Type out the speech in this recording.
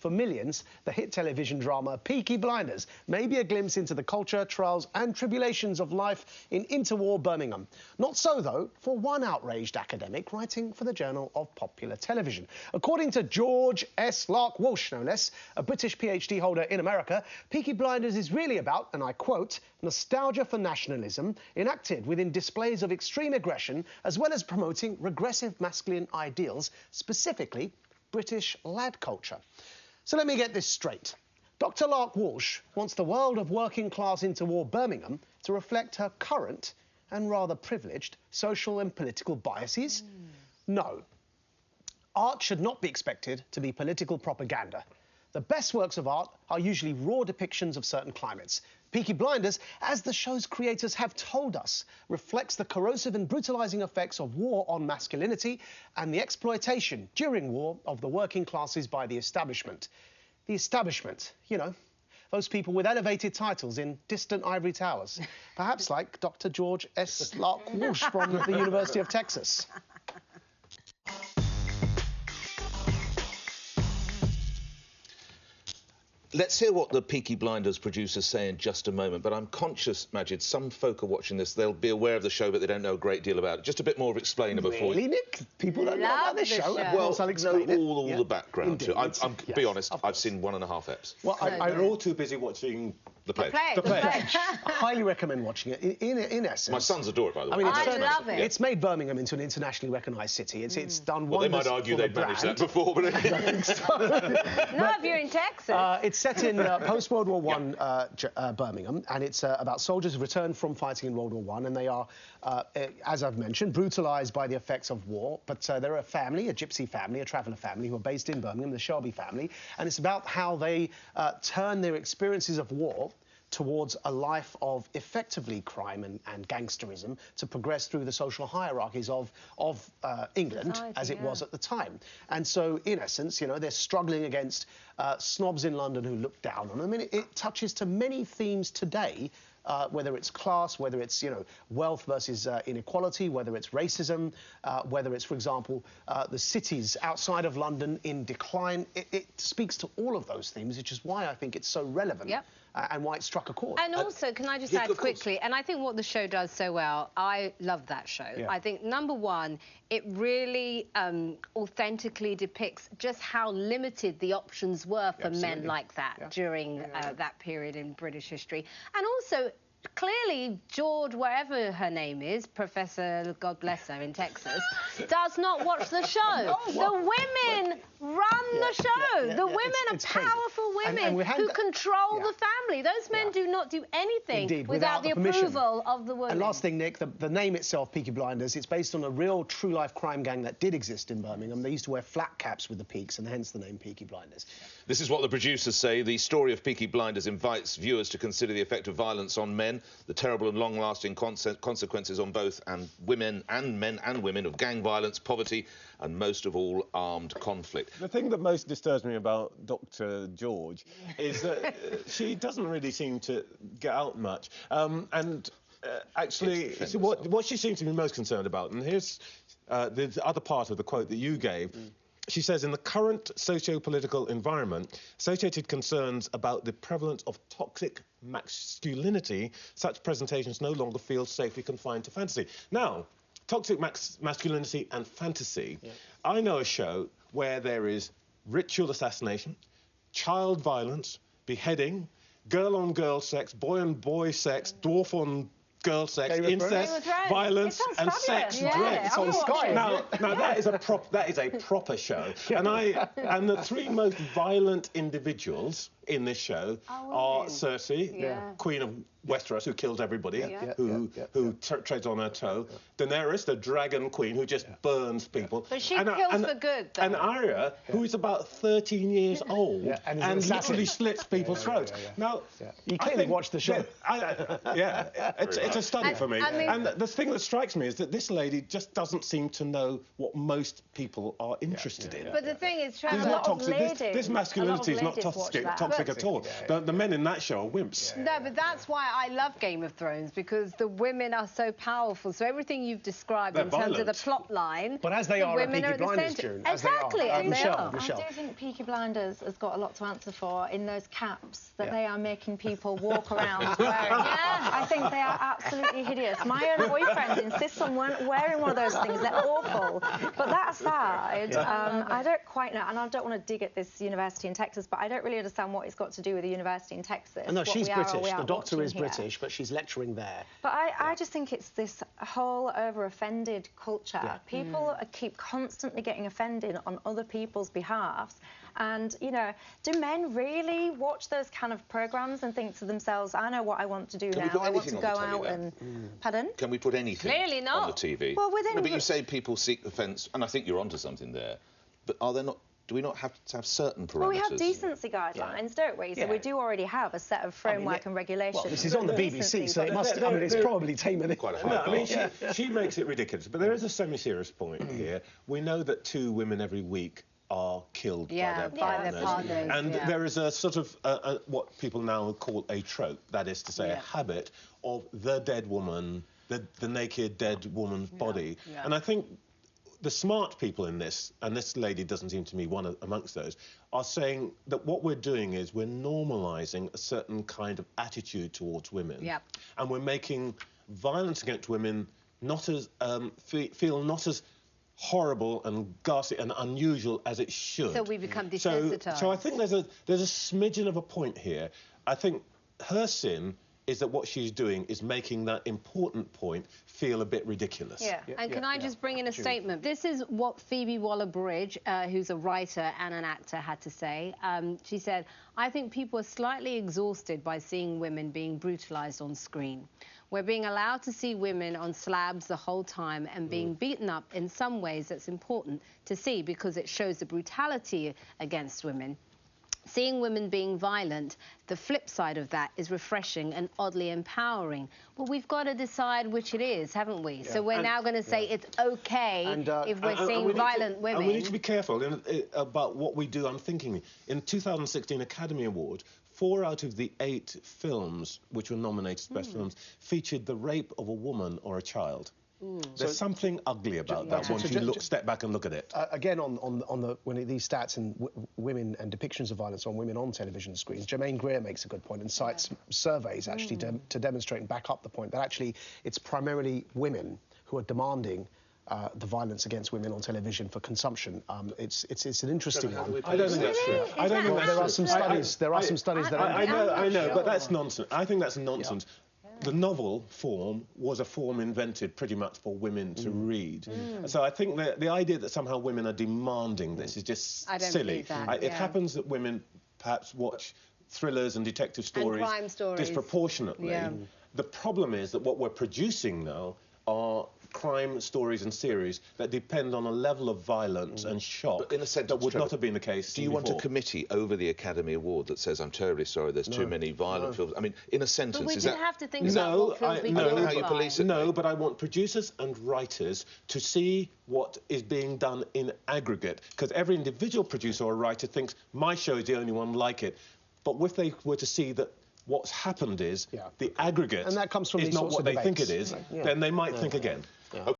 for millions, the hit television drama Peaky Blinders may be a glimpse into the culture, trials and tribulations of life in interwar Birmingham. Not so, though, for one outraged academic writing for the Journal of Popular Television. According to Dr Larke-Walsh, no less, a British PhD holder in America, Peaky Blinders is really about, and I quote, nostalgia for nationalism enacted within displays of extreme aggression, as well as promoting regressive masculine ideals, specifically British lad culture. So let me get this straight. Dr Larke-Walsh wants the world of working-class interwar Birmingham to reflect her current and rather privileged social and political biases? No. Art should not be expected to be political propaganda. The best works of art are usually raw depictions of certain climates. Peaky Blinders, as the show's creators have told us, reflects the corrosive and brutalising effects of war on masculinity and the exploitation during war of the working classes by the establishment. The establishment, you know, those people with elevated titles in distant ivory towers. Perhaps like Dr George S. Larke-Walsh from the University of Texas. Let's hear what the Peaky Blinders producers say in just a moment, but I'm conscious, Maajid, some folk are watching this, they'll be aware of the show, but they don't know a great deal about it. Just a bit more of explainer before... Really, Nick? People don't know about this show? Well, I'll explain it. all the background to it. I'm yes, be honest, I've seen 1.5 episodes. Well, We're all too busy watching... The Pledge. The Pledge. I highly recommend watching it. In essence... My sons adore it, by the way. I mean, I love it. It's made Birmingham into an internationally recognised city. It's done wonders. Well, they might argue they'd managed that before, but... Not if you're in Texas. It's set in post-World War I Birmingham, and it's about soldiers who returned from fighting in World War I, and they are, as I've mentioned, brutalised by the effects of war. But they're a family, a gypsy family, a traveller family, who are based in Birmingham, the Shelby family, and it's about how they turn their experiences of war towards a life of effectively crime and gangsterism to progress through the social hierarchies of England as it was at the time. And so, in essence, you know, they're struggling against snobs in London who look down on them. I mean, it touches to many themes today, whether it's class, whether it's, you know, wealth versus inequality, whether it's racism, whether it's, for example, the cities outside of London in decline. It speaks to all of those themes, which is why I think it's so relevant. Yep. And why it struck a chord. And also, can I just add quickly, and I think what the show does so well, I love that show. Yeah. I think, number one, it really authentically depicts just how limited the options were for men like that during that period in British history. And also, clearly, George, wherever her name is, Professor, God bless her, in Texas, does not watch the show. The women run the show. The women are powerful women who control the family. Those men do not do anything without the approval of the women. And last thing, Nick, the name itself, Peaky Blinders, it's based on a real true-life crime gang that did exist in Birmingham. They used to wear flat caps with the peaks, and hence the name Peaky Blinders. This is what the producers say. The story of Peaky Blinders invites viewers to consider the effect of violence on men, the terrible and long-lasting consequences on both men and women of gang violence, poverty, and most of all, armed conflict. The thing that most disturbs me about Dr George is that she doesn't really seem to get out much. Actually, what she seems to be most concerned about, and here's the other part of the quote that you gave. She says, in the current socio-political environment, associated concerns about the prevalence of toxic masculinity, such presentations no longer feel safely confined to fantasy. Now, toxic masculinity and fantasy, I know a show where there is ritual assassination, child violence, beheading, girl-on-girl sex, boy-on-boy sex, dwarf-on girl sex, incest, violence, and sex dread. It's on Sky. Now that is a proper show. And the three most violent individuals in this show are Cersei, Queen of Westeros, who kills everybody, who treads on her toe. Daenerys, the Dragon Queen, who just burns people. But she kills for good, though. And Arya, who is about 13 years old and literally slits people's throats. Now, you clearly watched the show. It's a study for me. And the thing that strikes me is that this lady just doesn't seem to know what most people are interested in. But the thing is, Trevor, not toxic. This masculinity is not toxic at all. The men in that show are wimps. No, but that's why I love Game of Thrones because the women are so powerful. So everything you've described in terms of the plot line... But as they are at Peaky Blinders, June. Exactly. Michelle. I do think Peaky Blinders has got a lot to answer for in those caps that they are making people walk around wearing. I think they are absolutely hideous. My own boyfriend insists on wearing one of those things. They're awful. But that aside, I don't quite know, and I don't want to dig at this university in Texas, but I don't really understand what it's got to do with the university in Texas. No, she's British. The doctor is British, but she's lecturing there. But I just think it's this whole over-offended culture. People keep constantly getting offended on other people's behalves. And, you know, do men really watch those kind of programmes and think to themselves, I know what I want to do now. I want to go out and... Pardon? Can we put anything Clearly not. on the TV? Well, within... No, but you say people seek offence, and I think you're onto something there. But are there not... Do we not have to have certain parameters? Well, we have decency guidelines, don't we? So we do already have a set of framework and regulations. Well, this is on the BBC, so it must... I mean, it's probably tamer than... Quite a high No, I mean, she makes it ridiculous. But there is a semi-serious point here. We know that 2 women every week are killed by their partners. And there is a sort of what people now call a trope, that is to say a habit of the dead woman, the naked dead woman's body. And I think the smart people in this, and this lady doesn't seem to me one amongst those, are saying that what we're doing is we're normalising a certain kind of attitude towards women. And we're making violence against women not as feel not as horrible and ghastly and unusual as it should. So we become desensitised. So I think there's a smidgen of a point here. I think her sin is that what she's doing is making that important point feel a bit ridiculous. And can I just bring in a statement? This is what Phoebe Waller-Bridge, who's a writer and an actor, had to say. She said, I think people are slightly exhausted by seeing women being brutalised on screen. We're being allowed to see women on slabs the whole time and being beaten up in some ways that's important to see because it shows the brutality against women. Seeing women being violent, the flip side of that is refreshing and oddly empowering. Well, we've got to decide which it is, haven't we? So we're now going to say it's OK if we're seeing violent women. And we need to be careful about what we do. I'm thinking, in 2016 Academy Award, 4 out of the 8 films which were nominated as best films featured the rape of a woman or a child. There's something ugly about that once you step back and look at it. Again, when these stats and women and depictions of violence on women on television screens, Germaine Greer makes a good point and cites surveys actually to demonstrate and back up the point that actually it's primarily women who are demanding the violence against women on television for consumption. It's an interesting one. I don't think that's true. I don't think there are some studies. There are some studies that I know, but that's nonsense. I think that's nonsense. The novel form was a form invented pretty much for women to read. So I think the idea that somehow women are demanding this is just silly. That, it happens that women perhaps watch thrillers and detective stories, and crime stories disproportionately. The problem is that what we're producing now are crime stories and series that depend on a level of violence and shock but in a sense, that would not have been the case Do you want a committee over the Academy Award that says, I'm terribly sorry, there's too many violent films? I mean, in a sentence, but we is that... have to think about what films we don't know how you police it. No, but I want producers and writers to see what is being done in aggregate, because every individual producer or writer thinks, my show is the only one like it. But if they were to see that what's happened is the aggregate and that comes from is these not sorts what of they debates. think it is, then they might think again.